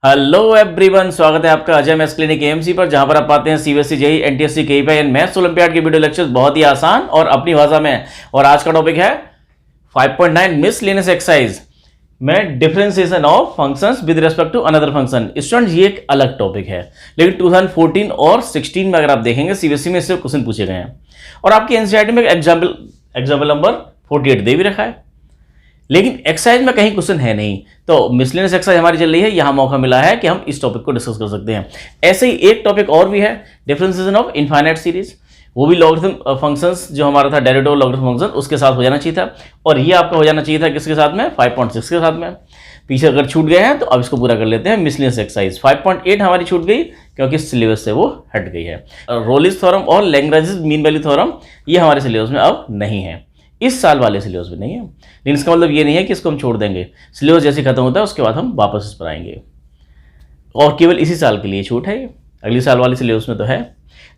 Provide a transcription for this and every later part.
Hello everyone, स्वागत है आपका अजय मैथ्स क्लिनिक एएमसी पर, जहां पर आप पाते हैं CBSE, JEE, NTSE, KVPY and maths Olympiad के वीडियो लेक्चर्स बहुत ही आसान और अपनी भाषा में। और आज का टॉपिक है 5.9 मिसलेनियस एक्सरसाइज में differentiation of functions with respect to another function. Students, ये एक अलग टॉपिक है, लेकिन 2014 और 16 में अगर आप देखेंगे सीबीएसई में इससे क्वेश्चन पूछे गए हैं और आपकी एनसीईआरटी में एग्जाम्पल नंबर 48 दे भी रखा है, लेकिन एक्सरसाइज में कहीं क्वेश्चन है नहीं। तो मिसलेनियस एक्सरसाइज हमारी चल रही है, यहां मौका मिला है कि हम इस टॉपिक को डिस्कस कर सकते हैं। ऐसे ही एक टॉपिक और भी है, डिफरेंशिएशन ऑफ इनफाइनाइट सीरीज, वो भी लॉगरिथम फंक्शंस जो हमारा था डेरिवेटिव लॉगरिथम फंक्शन, उसके साथ हो जाना चाहिए था। और ये आपका हो जाना चाहिए था किसके साथ में, 5.6 के साथ में। पीछे अगर छूट गए हैं तो अब इसको पूरा कर लेते हैं। मिसलेनियस एक्सरसाइज 5.8 हमारी छूट गई क्योंकि सिलेबस से वो हट गई है। रोलिस थ्योरम और लैग्रेंज मीन वैल्यू थ्योरम ये हमारे सिलेबस में अब नहीं है, इस साल वाले सिलेबस में नहीं है। लेकिन इसका मतलब ये नहीं है कि इसको हम छोड़ देंगे, सिलेबस जैसे खत्म होता है उसके बाद हम वापस इस पर आएंगे, और केवल इसी साल के लिए छूट है, अगले साल वाले सिलेबस में तो है।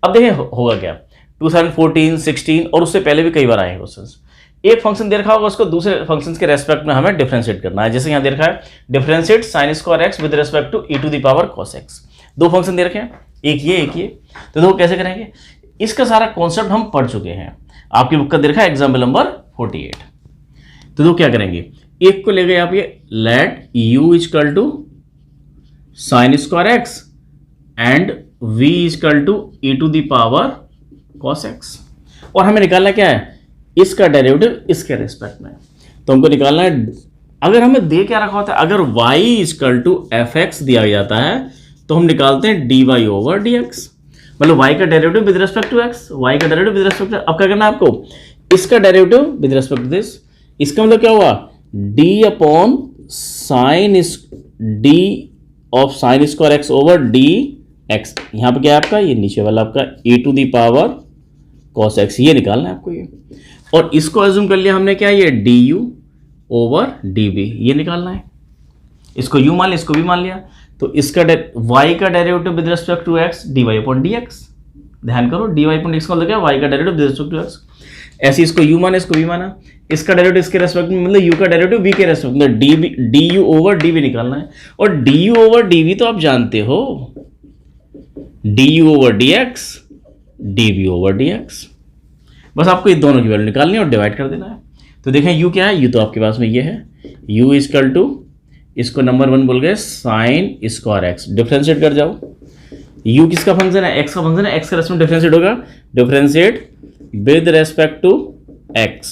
अब देखें होगा क्या, 2014, 16 और उससे पहले भी कई बार आए हैं क्वेश्चंस। एक फंक्शन दे रखा होगा, उसको दूसरे फंक्शंस के रेस्पेक्ट में हमें डिफरेंशिएट करना है। जैसे यहाँ दे रखा है differentiate sin square x with respect to e to the power cos x। दो फंक्शन दे रखे हैं, एक ये, तो दो कैसे करेंगे, इसका सारा कॉन्सेप्ट हम पढ़ चुके हैं। आपकी बुक का दे रखा है एग्जाम्पल नंबर 48। तो दो क्या करेंगे, एक को ले गए आप, ये let u equal to sine square x and v equal to e to the power cos x, और हमें निकालना क्या है, इसका डेरिवेटिव इसके रेस्पेक्ट में। तो हमको निकालना है, अगर हमें दे क्या रखा होता है, अगर y equal to f x दिया जाता है तो हम निकालते हैं dy ओवर dx, मतलब y का derivative with respect to x, y का डेरिवेटिव विद रिस्पेक्ट टू। अब क्या करना है आपको, इसका derivative with respect to this, इसका मतलब क्या हुआ, d upon sine d of sine square x over dx। यहां पे क्या है आपका, ये नीचे वाला आपका e to the power cos x, ये निकालना है आपको ये। और इसको अज्यूम कर लिया हमने क्या, ये du ओवर dv, ये निकालना है। इसको u मान लिया, इसको भी मान लिया, तो इसका y का derivative with respect to x dy upon dx। ध्यान करो, dy अपॉन dx का मतलब क्या, y का derivative with respect to x। ऐसे इसको u माना, इसको v माना, इसका डेरिवेटिव इसके रेस्पेक्ट में, मतलब u का डेरिवेटिव v के रेस्पेक्ट में, du ओवर dv निकालना है। और du ओवर dv तो आप जानते हो, du over dx dv over dx, बस आपको ये दोनों की वैल्यू निकालनी है और डिवाइड कर देना है। तो देखें u क्या है, u तो आपके पास में ये है, u इक्वल टू, इसको नंबर 1 बोल गए साइन स्क्वायर एक्स, डिफरेंशिएट कर जाओ। u किसका फंक्शन है, x का फंक्शन है, x के रेस्पेक्ट में डिफरेंशिएट होगा, differentiate with respect to x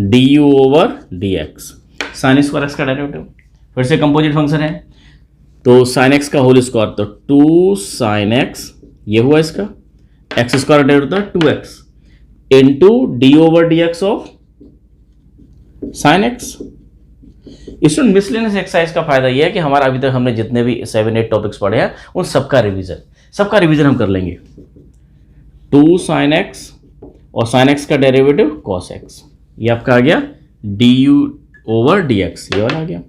du over dx, sine square x का डेरिवेटिव, फिर से कंपोजिट फंक्शन है तो साइन एक्स का होल स्क्वायर, तो 2 साइन एक्स, ये हुआ इसका, एक्स स्क्वायर डेरिवेटिव होता है 2x into D over d x of sine x. Student, miscellaneous exercise का फायदा यह है कि हमारा अभी तक हमने जितने भी 7-8 टॉपिक्स पढ़े हैं उन सबका रिवीजन हम कर लेंगे। 2 साइन एक्स और साइन एक्स का डेरिवेटिव कॉस एक्स, ये आपका आ गया d u over d x, ये वाला आ गया।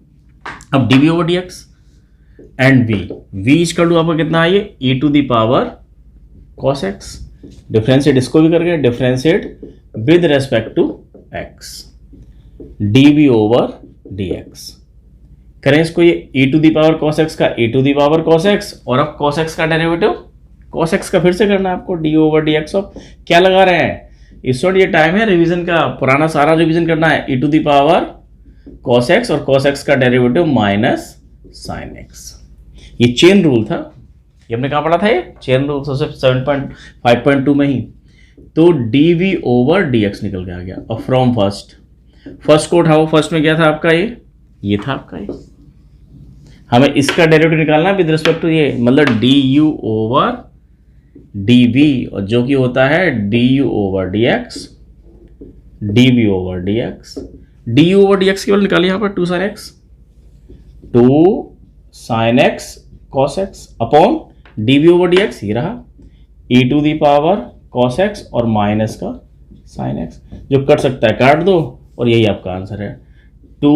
अब d v over d x and v equal to आपका कितना है, ये e to the power cos x, differentiate इसको भी करके, differentiate with respect to x dv over dx करें इसको, ये e to the power cos x का e to the power cos x, और अब cos x का डेरिवेटिव cos x का फिर से करना है आपको d ओवर dx ऑफ, क्या लगा रहे हैं इस वक्त, ये टाइम है रिवीजन का, पुराना सारा रिवीजन करना है, e to the power cos x और cos x का डेरिवेटिव माइनस साइन x। ये चेन रूल था, ये हमने कहाँ पढ़ा था, ये चेन रूल सबसे 7.5.2 में ही। तो dv ओवर dx निकल के आ गया। और फ्रॉम फर्स्ट को उठाओ, फर्स्ट में क्या था आपका, ये था आपका, ये हमें इसका डेरिवेटिव निकालना है विद रिस्पेक्ट टू ये, मतलब du ओवर dv, और जो कि होता है du over dx dv over dx, du over dx केवल निकालिए यहाँ पर 2 sin x, 2 sin x cos x upon dv over dx, ये रहा e to the power cos x और माइनस का sin x, जो कट सकता है काट दो, और यही आपका आंसर है 2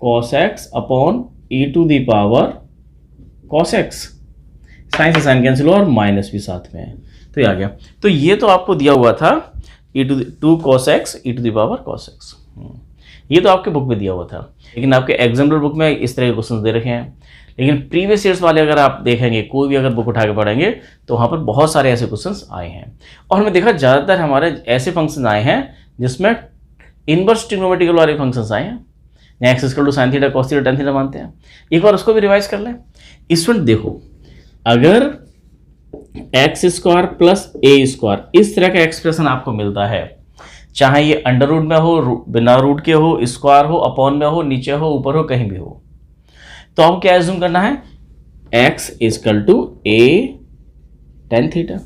cos x upon e to the power cos x, sine से साइन कैंसिल हुआ और माइनस भी साथ में है, तो ये आ गया। तो ये तो आपको दिया हुआ था two cos x e to the power cos x, ये तो आपके बुक में दिया हुआ था, लेकिन आपके एग्जाम्पल बुक में इस तरह के क्वेश्चन दे रखे हैं। लेकिन प्रीवियस ईयर्स वाले अगर आप देखेंगे, कोई भी अगर बुक उठा के पढ़ेंगे, तो वहाँ पर बहुत सारे ऐसे क्वेश्चंस आए हैं। और हमने देखा ज़्यादातर हमारे ऐसे फंक्शन आए हैं जिसमें इनवर्स ट्रिग्नोमेट्रिकल वाले फंक्शंस आए हैं। X equal to sine theta cos theta tan theta मानते हैं। एक बार उसको भी रिवाइज कर लें। स्टूडेंट देखो, अगर एक्स स्क्वायर प्लस ए स्क्वायर इस तरह का एक्सप्रेशन आपको मिलता है, चाहे ये अंडर रूट में हो, बिना रूट के हो, स्क्वायर हो, अपॉन में हो, नीचे हो, ऊपर हो, कहीं भी हो, तो आपको क्या एज्यूम करना है, x equal to a tan theta.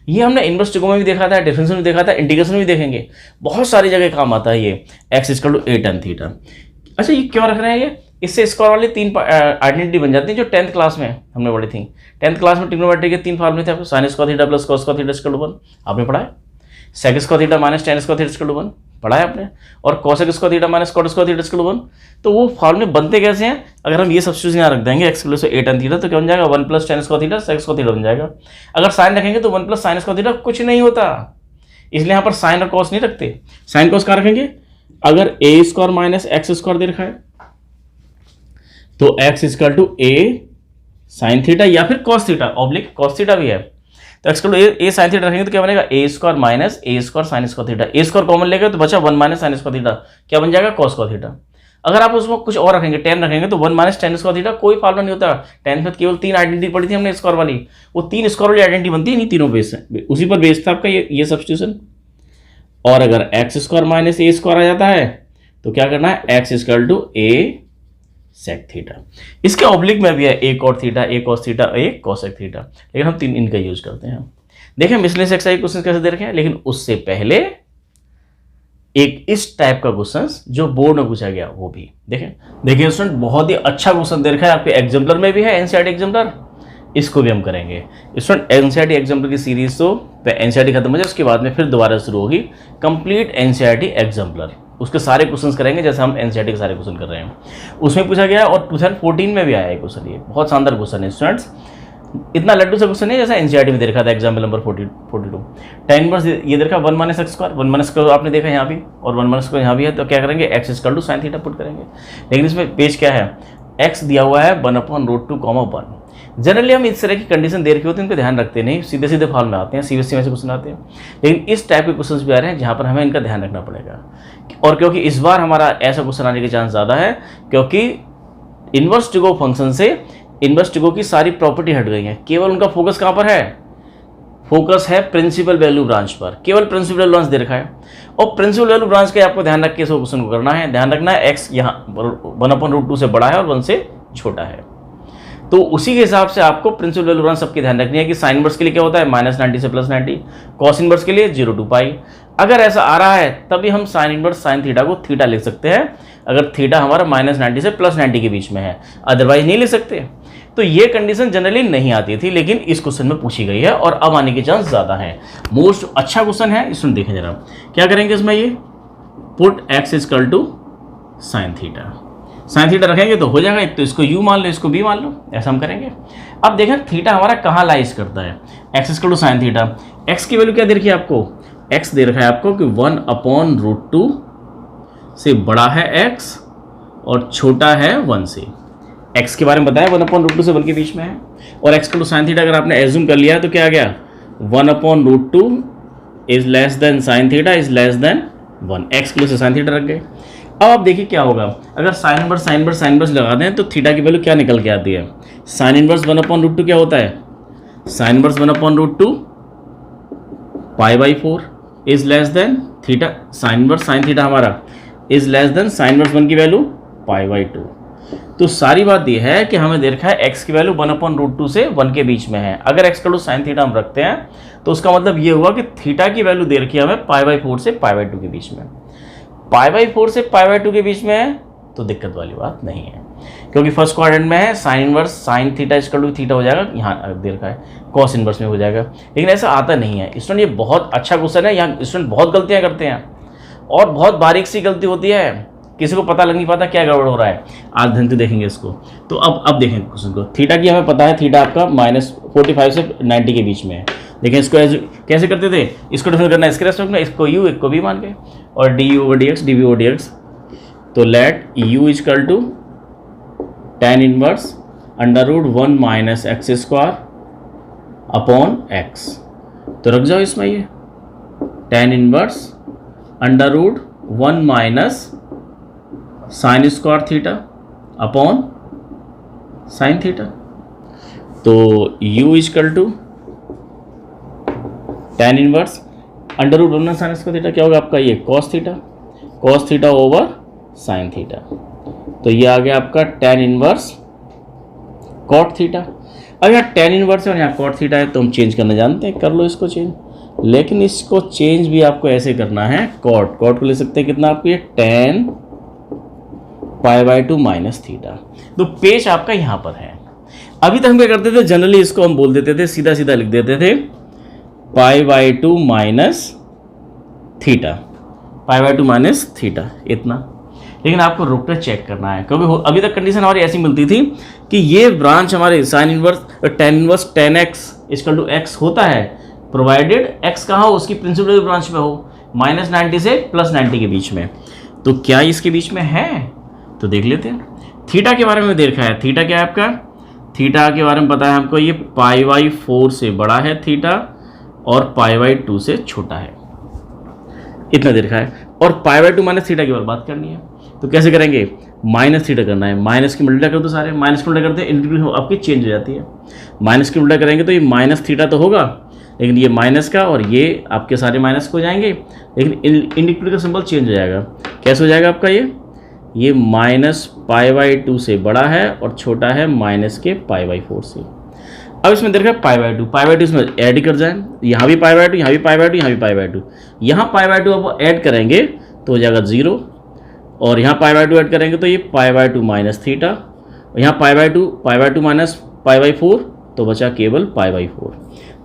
ये हमने इनवर्स ट्रिग्नोमेट्री में भी देखा था, डिफरेंशियल में देखा था, इंटीग्रेशन में भी देखेंगे, बहुत सारी जगह काम आता है ये x equal to a tan theta. अच्छा, ये क्यों रख रहे हैं ये? इससे स्क्वायर वाली तीन आइडेंटिटी बन जाती है जो 10th क्लास में हमने पढ़ी थी। 10th क्लास में ट्रिग्नोमेट्री के 3 फार्मूले थे आपको, sine square theta plus cos square theta equal to 1 आपने पढ़ा है, sec square theta minus tan square theta equal to 1 पढ़ा है आपने, और cosec square theta minus cot square theta equal to 1। तो वो फार्मूले बनते कैसे हैं? अगर हम ये सब्स्टिट्यूशन यहाँ रख देंगे x plus a tan theta, तो क्या बन जाएगा, 1 plus tan square theta sec square theta बन जाएगा। अगर साइन रखेंगे तो 1 प्लस साइन स्क्वायर थीटा कुछ नहीं होता, इसलिए यहाँ पर साइन और कॉस नहीं रखते। साइन कॉस कहाँ रखेंगे? अगर a square minus x square दे रखा है तो x equal to a sine theta या फिर cos theta, oblique cos theta भी है, तो x equal to a sine theta रखेंगे तो क्या बनेगा, a square minus a square sine square theta. A square common लेंगे तो बचा 1 माइनस साइन स्क्वायर थीटा, क्या बन जाएगा, कॉस स्क्वायर थीटा। अगर आप उसमें कुछ और रखेंगे, 10 रखेंगे तो 1 माइनस टेन स्क्वायर थीटा, कोई फार्मूला नहीं होता। 10th में केवल 3 आइडेंटिटी पढ़ी थी हमने स्क्वायर वाली, वो 3 स्क्वायर वाली आइडेंटिटी बनती है नहीं तीनों बेस से, उसी पर बेस था आपका ये सब्स्टिट्यूशन। और अगर x square minus a square आ जाता है तो क्या करना है, x equal to a sec theta. इसके ऑब्लिक में भी है a cot theta, a cos theta, a cosec theta, लेकिन हम 3 इनका यूज करते हैं। देखें मिसलेनियस एक्सरसाइज क्वेश्चन कैसे दे रखे हैं, लेकिन उससे पहले एक इस टाइप का क्वेश्चन जो बोर्ड में पूछा गया वो भी देखें स्टूडेंट, बहुत ही अच्छा क्वेश्चन दे रखा है, आपके एग्जाम्पलर में भी है, एनसीईआरटी एग्जाम्पलर, इसको भी हम करेंगे स्टूडेंट। एनसीईआरटी एग्जाम्पलर की सीरीज तो एनसीईआरटी खत्म हो जाए उसके बाद में फिर दोबारा शुरू होगी कंप्लीट एनसीईआरटी एग्जाम्पलर, उसके सारे क्वेश्चंस करेंगे जैसे हम एनसीईआरटी के सारे क्वेश्चन कर रहे हैं। उसमें पूछा गया और 2014 में भी आया है क्वेश्चन, ये बहुत शानदार क्वेश्चन है स्टूडेंट्स, इतना लड्डू सा क्वेश्चन है जैसा एनसीईआरटी में देखा था एग्जाम्पल नंबर 42। टेन इनवर्स ये देखा 1 minus x square, 1 minus square आपने देखा यहाँ भी और 1 माइनस स्क्वायर यहाँ भी है, तो क्या करेंगे, x equal to sine theta put करेंगे। लेकिन इसमें पेज क्या है, एक्स दिया हुआ है 1/√2, 1। जनरली हम इस तरह की कंडीशन दे रखी होती है उनको ध्यान रखते नहीं, सीधे सीधे फॉर्म में आते हैं, सीबीएसई में से क्वेश्चन आते हैं, लेकिन इस टाइप के क्वेश्चन भी आ रहे हैं जहाँ पर हमें इनका ध्यान रखना पड़ेगा। और क्योंकि इस बार हमारा ऐसा क्वेश्चन आने के चांस ज़्यादा है क्योंकि इनवर्स ट्रिगो फंक्शन से इनवर्स ट्रिगो की सारी प्रॉपर्टी हट गई है, केवल उनका फोकस कहाँ पर है, फोकस है प्रिंसिपल वैल्यू ब्रांच पर, केवल प्रिंसिपल वैल्यू ब्रांच दे रखा है। और प्रिंसिपल वैल्यू ब्रांच के आपको ध्यान रख के इस क्वेश्चन को करना है, ध्यान रखना है एक्स यहाँ 1/√2 से बड़ा है और 1 से छोटा है, तो उसी के हिसाब से आपको प्रिंसिपल वैल्यू ब्रांच सबकी ध्यान रखनी है कि साइन इनवर्स के लिए क्या होता है -90 से +90, कॉस इनवर्स के लिए 0 to पाई। अगर ऐसा आ रहा है तभी हम साइन इनवर्स साइन थीटा को थीटा लिख सकते हैं, अगर थीटा हमारा -90 से +90 के बीच में है, अदरवाइज नहीं लिख सकते। तो ये कंडीशन जनरली नहीं आती थी लेकिन इस क्वेश्चन में पूछी गई है और अब आने के चांस ज़्यादा है। मोस्ट अच्छा क्वेश्चन है, इसमें देखें जरा क्या करेंगे इसमें, ये put x equal to sine theta, sine theta रखेंगे तो हो जाएगा, एक तो इसको u मान लो इसको v मान लो, ऐसा हम करेंगे। अब देखें थीटा हमारा कहाँ लाइज करता है, x equal to sine theta, x की वैल्यू क्या दे रखी है आपको, एक्स दे रखा है आपको कि 1/√2 से बड़ा है एक्स और छोटा है 1 से, एक्स के बारे में बताया 1/√2 से 1 के बीच में है, और x equal to sine theta अगर आपने एज्यूम कर लिया तो क्या आ गया, 1/√2 is less than sine theta is less then 1, x के लिए साइन थीटा रख गए। अब आप देखिए क्या होगा, अगर साइन इनवर्स लगा दें तो थीटा की वैल्यू क्या निकल के आती है, साइन इनवर्स 1/√2 क्या होता है, sine inverse 1/√2 π/4 is less than theta, sine inverse sine theta हमारा is less than sine inverse 1 की वैल्यू π/2। तो सारी बात यह है कि हमें दे रखा है एक्स की वैल्यू 1/√2 से 1 के बीच में है, अगर एक्स का साइन थीटा हम रखते हैं तो उसका मतलब ये हुआ कि थीटा की वैल्यू दे रखी है हमें π/4 से π/2 के बीच में, π/4 से π/2 के बीच में है तो दिक्कत वाली बात नहीं है, क्योंकि फर्स्ट क्वाड्रेंट में है sine inverse sine theta equal to theta हो जाएगा, यहाँ दे रखा है कॉस इनवर्स में हो जाएगा, लेकिन ऐसा आता नहीं है स्टूडेंट। ये बहुत अच्छा क्वेश्चन है, यहाँ स्टूडेंट बहुत गलतियाँ करते हैं और बहुत बारीक सी गलती होती है, किसी को पता लग नहीं पाता क्या गड़बड़ हो रहा है। आज ढंग से देखेंगे इसको, तो अब देखें क्वेश्चन को, थीटा की हमें पता है थीटा आपका -45 से 90 के बीच में है, देखें इसको कैसे करते थे, इसको डिफाइन करना है इसके रेस्पेक्ट में, इसको u एक को v मान के और du/dx dv/dx, तो let u equal to tan inverse, √1 minus x square upon x. तो रख जाओ इसमें ये tan inverse √1 minus sine square theta upon sine theta. तो u equal to tan inverse √1 sine square theta क्या होगा आपका, ये cos theta over sine theta. तो ये आ गया आपका tan इनवर्स कॉट थीटा। अब यहाँ tan इनवर्स है और यहाँ कॉट थीटा है, तो हम चेंज करना जानते हैं, कर लो इसको चेंज। लेकिन इसको चेंज भी आपको ऐसे करना है, कॉट को ले सकते हैं कितना आपको, ये tan π/2 माइनस थीटा। तो पेज आपका यहाँ पर है। अभी तक हम क्या करते थे, जनरली इसको हम बोल देते थे, सीधा सीधा लिख देते थे π/2 माइनस थीटा, π/2 माइनस थीटा इतना। लेकिन आपको रुक कर चेक करना है, क्योंकि अभी तक कंडीशन हमारी ऐसी मिलती थी कि ये ब्रांच हमारे sine inverse tan inverse tan x equal to x होता है, प्रोवाइडेड x कहाँ हो, उसकी प्रिंसिपल ब्रांच में हो, -90 से +90 के बीच में। तो क्या इसके बीच में है, तो देख लेते हैं। थीटा के बारे में देखा है, थीटा क्या है आपका, थीटा के बारे में पता है हमको, ये π/4 से बड़ा है थीटा और π/2 से छोटा है, इतना देखा है। और π/2 माइनस थीटा की बात करनी है, तो कैसे करेंगे, माइनस थीटा करना है, माइनस की मल्टीप्लाई कर दो सारे, माइनस की मल्टीप्लाई करते हैं इंटीग्रेशन आपकी चेंज हो जाती है। माइनस की मल्टीप्लाई करेंगे तो ये माइनस थीटा तो होगा, लेकिन ये माइनस का और ये आपके सारे माइनस हो जाएंगे, लेकिन इंटीग्रेशन का सिंबल चेंज हो जाएगा। कैसे हो जाएगा आपका, ये माइनस π/2 से बड़ा है और छोटा है माइनस के π/4 से। अब इसमें देखा π/2 इसमें ऐड कर जाए, यहाँ भी π/2, यहाँ भी π/2, यहाँ भी π/2, यहाँ π/2 अब ऐड करेंगे तो हो जाएगा 0, और यहाँ π/2 ऐड करेंगे तो ये π/2 माइनस थीटा, यहाँ π/2 माइनस π/4, तो बचा केवल π/4।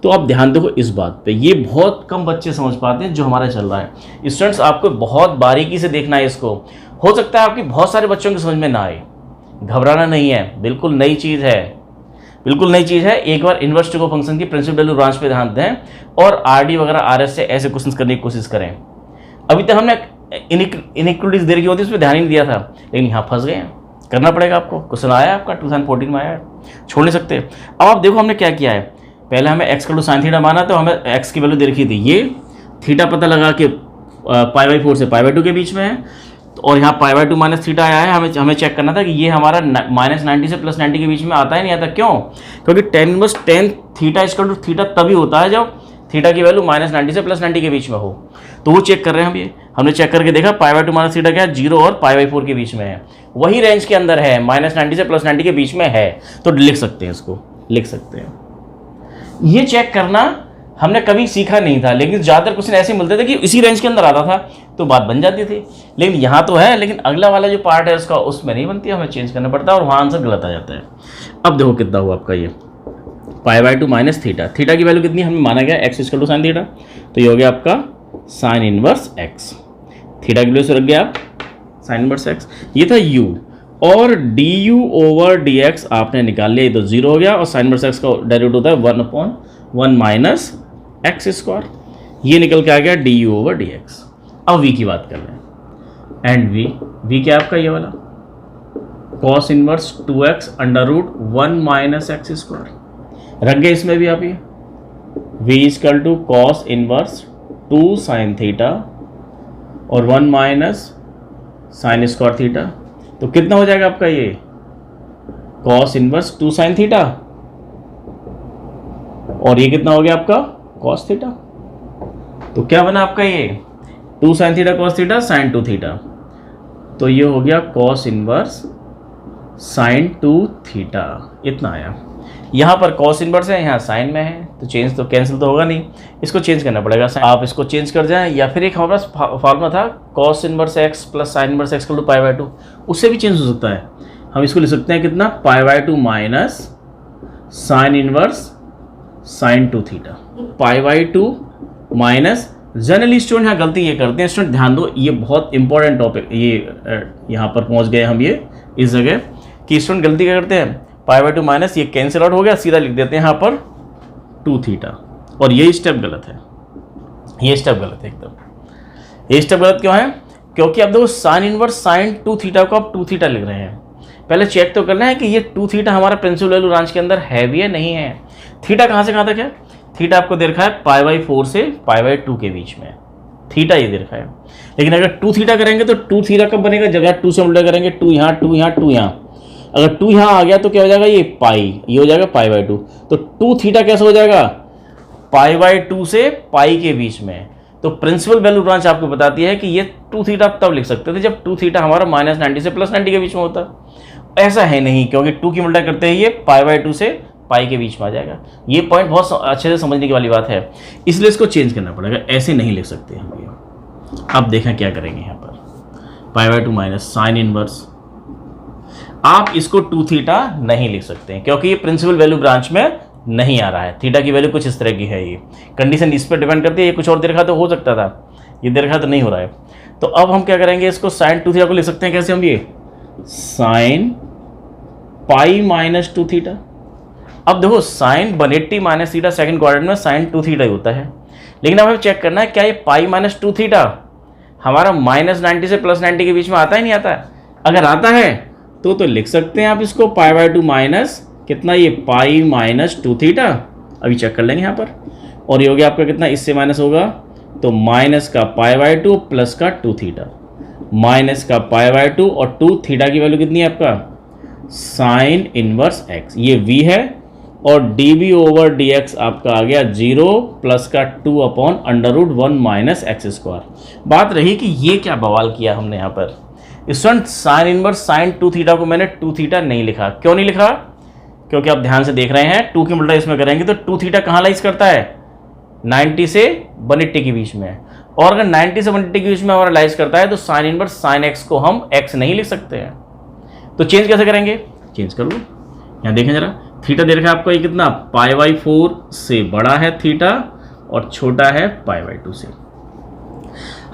तो आप ध्यान देखो इस बात पे, ये बहुत कम बच्चे समझ पाते हैं जो हमारा चल रहा है। स्टूडेंट्स आपको बहुत बारीकी से देखना है इसको, हो सकता है आपकी बहुत सारे बच्चों की समझ में ना आए, घबराना नहीं है, बिल्कुल नई चीज़ है, बिल्कुल नई चीज़ है। एक बार इनवर्स टू फंक्शन की प्रिंसिपल वैल्यू ब्रांच पे ध्यान दें और आरडी वगैरह आरएस से ऐसे क्वेश्चन करने की कोशिश करें। अभी तक हमने इनइक्वलिटीज देर की होती है उस पर ध्यान ही नहीं दिया था, लेकिन यहाँ फंस गए हैं, करना पड़ेगा आपको। क्वेश्चन आया आपका 2014 में आया, छोड़ नहीं सकते। अब आप देखो हमने क्या किया है, पहले हमें x का साइन थीटा माना, तो हमें x की वैल्यू दे रखी थी, ये थीटा पता लगा कि π/4 से π/2 के बीच में है, और यहाँ π/2 माइनस थीटा आया है। हमें चेक करना था कि ये हमारा -90 से +90 के बीच में आता है नहीं आता, क्यों, क्योंकि tan inverse tan theta equal to theta तभी होता है जब थीटा की वैल्यू -90 से +90 के बीच में हो। तो वो चेक कर रहे हैं हम, ये हमने चेक करके देखा π/2 माइनस थीटा क्या है, 0 और π/4 के बीच में है, वही रेंज के अंदर है, -90 से +90 के बीच में है, तो लिख सकते हैं, इसको लिख सकते हैं। ये चेक करना हमने कभी सीखा नहीं था, लेकिन ज़्यादातर क्वेश्चन ऐसे मिलते थे कि इसी रेंज के अंदर आता था, तो बात बन जाती थी। लेकिन यहाँ तो है, लेकिन अगला वाला जो पार्ट है उसका, उसमें नहीं बनती, हमें चेंज करना पड़ता है और वहाँ आंसर गलत आ जाता है। अब देखो कितना हुआ आपका ये π/2 माइनस थीटा, थीटा की वैल्यू कितनी हमें माना गया, x equal to sine theta, तो ये हो गया आपका साइन इनवर्स x, थीटा की वैल्यू से रख गया आप साइन इनवर्स x, ये था u, और du ओवर dx आपने निकाल लिया, ये तो 0 हो गया, और साइन इनवर्स x का डेरिवेटिव होता है 1/1 माइनस एक्स स्क्वायर, ये निकल के आ गया du ओवर dx। अब v की बात कर रहे हैं, एंड v क्या आपका ये वाला cos inverse 2x √1 minus x square, रख गए इसमें भी आप ये v equal to cos inverse 2 sine theta और 1 माइनस साइन स्क्वायर थीटा, तो कितना हो जाएगा आपका ये कॉस इनवर्स 2 साइन थीटा, और ये कितना हो गया आपका कॉस थीटा। तो क्या बना आपका ये 2 sine theta cos theta sine 2 theta, तो ये हो गया कॉस इनवर्स साइन 2 थीटा, इतना आया। यहाँ पर कॉस इनवर्स है, यहाँ साइन में है, तो चेंज तो कैंसिल तो होगा नहीं, इसको चेंज करना पड़ेगा। आप इसको चेंज कर जाएं, या फिर एक हमारे पास फार्मूला था cos inverse x plus sine inverse x equal to π/2, उससे भी चेंज हो सकता है। हम इसको लिख सकते हैं कितना, π/2 माइनस साइन इनवर्स साइन 2 थीटा, π/2 माइनस, जनरली स्टूडेंट यहाँ गलती ये करते हैं, स्टूडेंट ध्यान दो, ये बहुत इंपॉर्टेंट टॉपिक, ये यहाँ पर पहुँच गए हम ये इस जगह कि स्टूडेंट गलती क्या करते हैं, π/2 माइनस, ये कैंसिल आउट हो गया, सीधा लिख देते हैं यहाँ पर 2 थीटा, और ये स्टेप गलत है, ये स्टेप गलत है एकदम। ये स्टेप गलत क्यों है, क्योंकि अब देखो साइन इनवर्स साइन 2 थीटा को आप 2 थीटा लिख रहे हैं, पहले चेक तो करना है कि ये 2 थीटा हमारा प्रिंसिपल वैल्यू ब्रांच के अंदर है भी या नहीं है। थीटा कहाँ से कहाँ तक है? थीटा आपको दे रखा है π/4 से π/2 के बीच में, थीटा ये दे रखा है। लेकिन अगर 2 थीटा करेंगे तो 2 थीटा कब बनेगा? जब यहाँ 2 से मल्टीप्लाई करेंगे, 2 यहाँ, 2 यहाँ, 2 यहाँ। अगर 2 यहाँ आ गया तो क्या हो जाएगा? ये पाई, ये हो जाएगा π/2। तो 2 थीटा कैसे हो जाएगा? π/2 से पाई के बीच में। तो प्रिंसिपल वैल्यू ब्रांच आपको बताती है कि ये 2 थीटा तब लिख सकते थे जब 2 थीटा हमारा -90 से +90 के बीच में होता। ऐसा है नहीं, क्योंकि 2 की मल्टीप्लाई करते ही ये π/2 से पाई के बीच में आ जाएगा। ये पॉइंट बहुत अच्छे से समझने की वाली बात है, इसलिए इसको चेंज करना पड़ेगा। ऐसे नहीं लिख सकते हम ये। अब देखें क्या करेंगे यहाँ पर, π/2 माइनस साइन इनवर्स। आप इसको 2 थीटा नहीं लिख सकते हैं क्योंकि ये प्रिंसिपल वैल्यू ब्रांच में नहीं आ रहा है। थीटा की वैल्यू कुछ इस तरह की है, ये कंडीशन इस पर डिपेंड करती है। ये कुछ और दे रखा तो हो सकता था, ये दे रखा तो नहीं हो रहा है। तो अब हम क्या करेंगे, इसको साइन 2 थीटा को लिख सकते हैं कैसे हम? ये साइन π - 2 थीटा। अब देखो sine 180 minus theta second quadrant में साइन 2 थीटा ही होता है। लेकिन अब हमें चेक करना है क्या ये π - 2 थीटा हमारा -90 से +90 के बीच में आता है नहीं आता है? अगर आता है तो लिख सकते हैं आप इसको π/2 माइनस कितना, ये π - 2 थीटा। अभी चेक कर लेंगे यहाँ पर। और ये हो गया आपका कितना, इससे माइनस होगा तो माइनस का π/2 प्लस का 2 थीटा, माइनस का π/2 और 2 थीटा की वैल्यू कितनी है आपका? Sine inverse x। ये v है और dv/dx आपका आ गया 0 प्लस का 2/√1 माइनस x²। बात रही कि ये क्या बवाल किया हमने यहाँ पर। Student sine inverse sine 2 theta को मैंने 2 थीटा नहीं लिखा। क्यों नहीं लिखा? क्योंकि आप ध्यान से देख रहे हैं 2 की मल्टीप्लाई इसमें करेंगे तो 2 थीटा कहाँ लाइज करता है? 90 से 180 के बीच में। और अगर 90 से 180 के बीच में हमारा लाइज करता है तो साइन इनवर्स साइन x को हम x नहीं लिख सकते हैं। तो चेंज कैसे करेंगे? चेंज कर लो, यहाँ देखें जरा। थीटा दे रखा है आपको ये कितना, π/4 से बड़ा है थीटा और छोटा है π/2 से।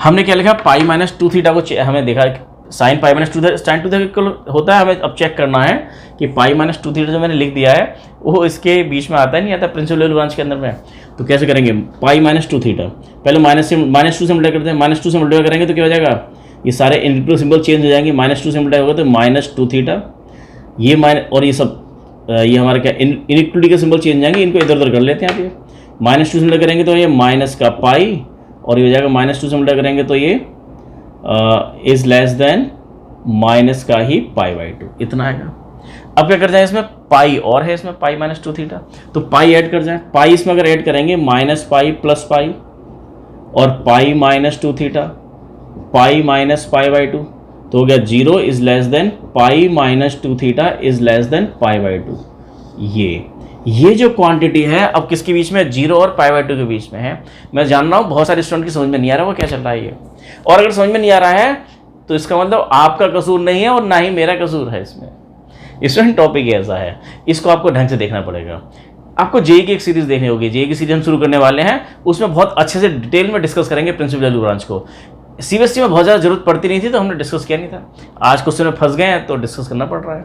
हमने क्या लिखा? π - 2 थीटा को हमें देखा साइन π - 2 साइन 2 थीटा होता है। हमें अब चेक करना है कि π - 2 थीटा जो मैंने लिख दिया है वो इसके बीच में आता है नहीं आता प्रिंसिपल वैल्यू ब्रांच के अंदर में। तो कैसे करेंगे? π - 2 थीटा पहले -2 से मल्टीप्लाई करते हैं। -2 से मल्टीप्लाई करेंगे तो क्या हो जाएगा? ये सारे इनटू सिंबल चेंज हो जाएंगे। -2 से मल्टीप्लाई होगा तो -2 थीटा, ये माइनस और ये सब ये हमारा क्या इनइक्वलिटी के सिंबल चेंज जाएंगे। इनको इधर उधर कर लेते हैं। आप ये -2 से मल्टीप्लाई करेंगे तो ये माइनस का पाई और ये हो जाएगा -2 से मल्टीप्लाई करेंगे तो ये इज लेस देन माइनस का ही π/2 इतना आएगा। अब क्या कर जाए इसमें पाई और है इसमें π - 2 थीटा, तो पाई ऐड कर जाए। पाई इसमें अगर ऐड करेंगे -π प्लस पाई और π - 2 थीटा पाई माइनस π/2 तो हो गया 0 is less than π - 2 theta is less than π/2। ये जो क्वांटिटी है अब किसके बीच में? 0 और π/2 के बीच में है। मैं जान रहा हूँ बहुत सारे स्टूडेंट की समझ में नहीं आ रहा वो क्या चल रहा है ये। और अगर समझ में नहीं आ रहा है तो इसका मतलब आपका कसूर नहीं है और ना ही मेरा कसूर है इसमें। स्टूडेंट टॉपिक ऐसा है, इसको आपको ढंग से देखना पड़ेगा। आपको जेई की एक सीरीज देखनी होगी। जेई की सीरीज हम शुरू करने वाले हैं, उसमें बहुत अच्छे से डिटेल में डिस्कस करेंगे प्रिंसिपल वैल्यू ब्रांच को। सीबीएसई में बहुत ज़्यादा जरूरत पड़ती नहीं थी तो हमने डिस्कस किया नहीं था। आज क्वेश्चन में फंस गए हैं तो डिस्कस करना पड़ रहा है।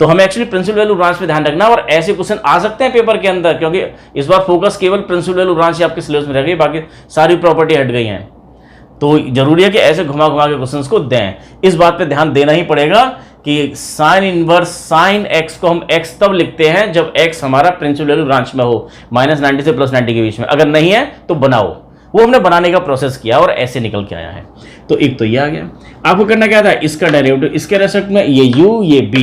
तो हमें एक्चुअली प्रिंसिपल वैल्यू ब्रांच पे ध्यान रखना। और ऐसे क्वेश्चन आ सकते हैं पेपर के अंदर, क्योंकि इस बार फोकस केवल प्रिंसिपल वैल्यू ब्रांच ही आपके सिलेबस में रह गई, बाकी सारी प्रॉपर्टी हट गई हैं। तो जरूरी है कि ऐसे घुमा घुमा के क्वेश्चंस को दें। इस बात पे ध्यान देना ही पड़ेगा कि साइन इनवर्स साइन x को हम x तब लिखते हैं जब x हमारा प्रिंसिपल वैल्यू ब्रांच में हो, -90 से +90 के बीच में। अगर नहीं है तो बनाओ। वो हमने बनाने का प्रोसेस किया और ऐसे निकल के आया है। तो एक तो ये आ गया। आपको करना क्या था? इसका डेरिवेटिव इसके रेस्पेक्ट में, ये u ये b,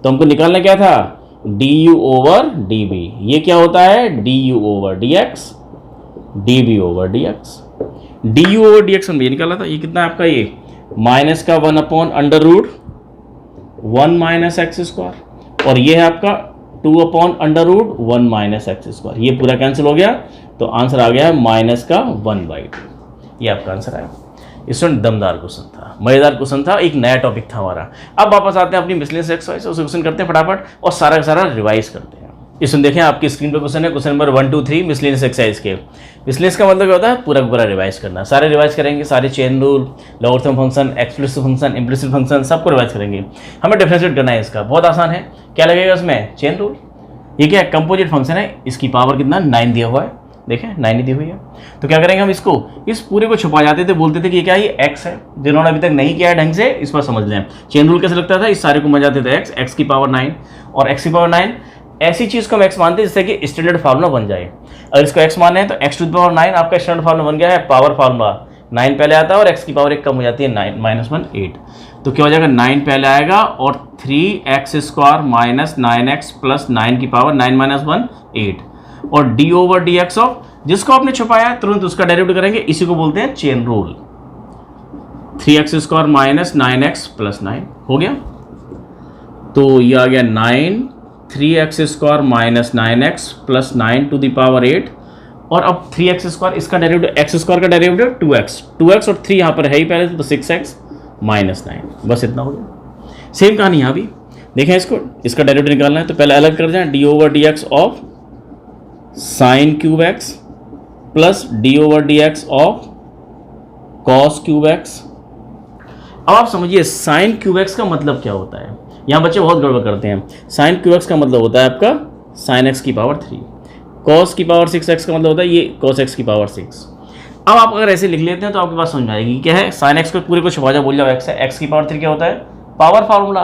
तो हमको निकालना क्या था? du/db। ये क्या होता है? du/dx, db/dx। du/dx हमने ये निकाला था। ये कितना है आपका? ये माइनस का 1/√1 माइनस x²। और ये है आपका 2/√1 माइनस x²। ये पूरा कैंसिल हो गया तो आंसर आ गया माइनस का 1/2। ये आपका आंसर आया। स्टूडेंट दमदार क्वेश्चन था, मजेदार क्वेश्चन था, एक नया टॉपिक था हमारा। अब वापस आते हैं अपनी मिसलेनियस एक्सरसाइज, उस क्वेश्चन करते हैं फटाफट और सारा का सारा रिवाइज करते हैं। इसमें देखें आपकी स्क्रीन पर क्वेश्चन है, क्वेश्चन नंबर 1 2 3 मिसलेनियस एक्सरसाइज के। मिसलेनियस का मतलब क्या होता है? पूरा पूरा रिवाइज करना। सारे रिवाइज करेंगे, सारे chain rule, logarithm function, explicit function, implicit function, सबको रिवाइज करेंगे। हमें डिफरेंशिएट करना है इसका, बहुत आसान है। क्या लगेगा इसमें? Chain rule. ये क्या है? कंपोजिट फंक्शन है, इसकी पावर कितना 9 दिया हुआ है देखें 9 दी हुई है। तो क्या करेंगे हम, इसको इस पूरे को छुपा जाते थे, बोलते थे कि क्या ये x है। जिन्होंने अभी तक नहीं किया है ढंग से, इस पर समझ लें। चेन रूल कैसे लगता था, इस सारे को मजा जाते थे x की पावर 9 और x की पावर 9 ऐसी चीज को हम x मानते हैं जिससे कि स्टैंडर्ड फार्मूला बन जाए। अगर इसको x माने हैं तो x टू द पावर 9 आपका स्टैंडर्ड फार्मूला बन गया है, पावर फार्मूला 9 पहले आता है और x की पावर 1 कम हो जाती है 9 -1 8। तो क्या हो जाएगा, 9 पहले आएगा और 3x² माइनस 9x प्लस 9 की पावर 9 -1 8 और D over d x of जिसको आपने छुपाया है तुरंत उसका डेरिवेटिव करेंगे, इसी को बोलते हैं chain rule. 3x² minus 9x plus 9 हो गया। तो ये आ गया 9 3x² minus 9x plus 9 to the power 8 और अब 3x², इसका डेरिवेटिव x² का डेरिवेटिव 2x और 3 यहाँ पर है ही पहले से, तो 6x माइनस 9, बस इतना हो गया। सेम कहानी यहाँ भी देखें, इसका डेरिवेटिव निकालना है तो पहले अलग कर जाए, D over d x of sine cube x plus D over d x of cos cube x. अब आप समझिए साइन क्यूब एक्स का मतलब क्या होता है। यहाँ बच्चे बहुत गड़बड़ करते हैं। साइन क्यूब एक्स का मतलब होता है आपका साइन एक्स की पावर 3, कॉस की पावर 6x का मतलब होता है ये कॉस एक्स की पावर 6। अब आप अगर ऐसे लिख लेते हैं तो आपके पास समझ में आएगी क्या है, साइन एक्स को पूरे को छुपा जाओ, बोल जाओ एक्स है, एक्स की पावर 3 क्या होता है, पावर फार्मूला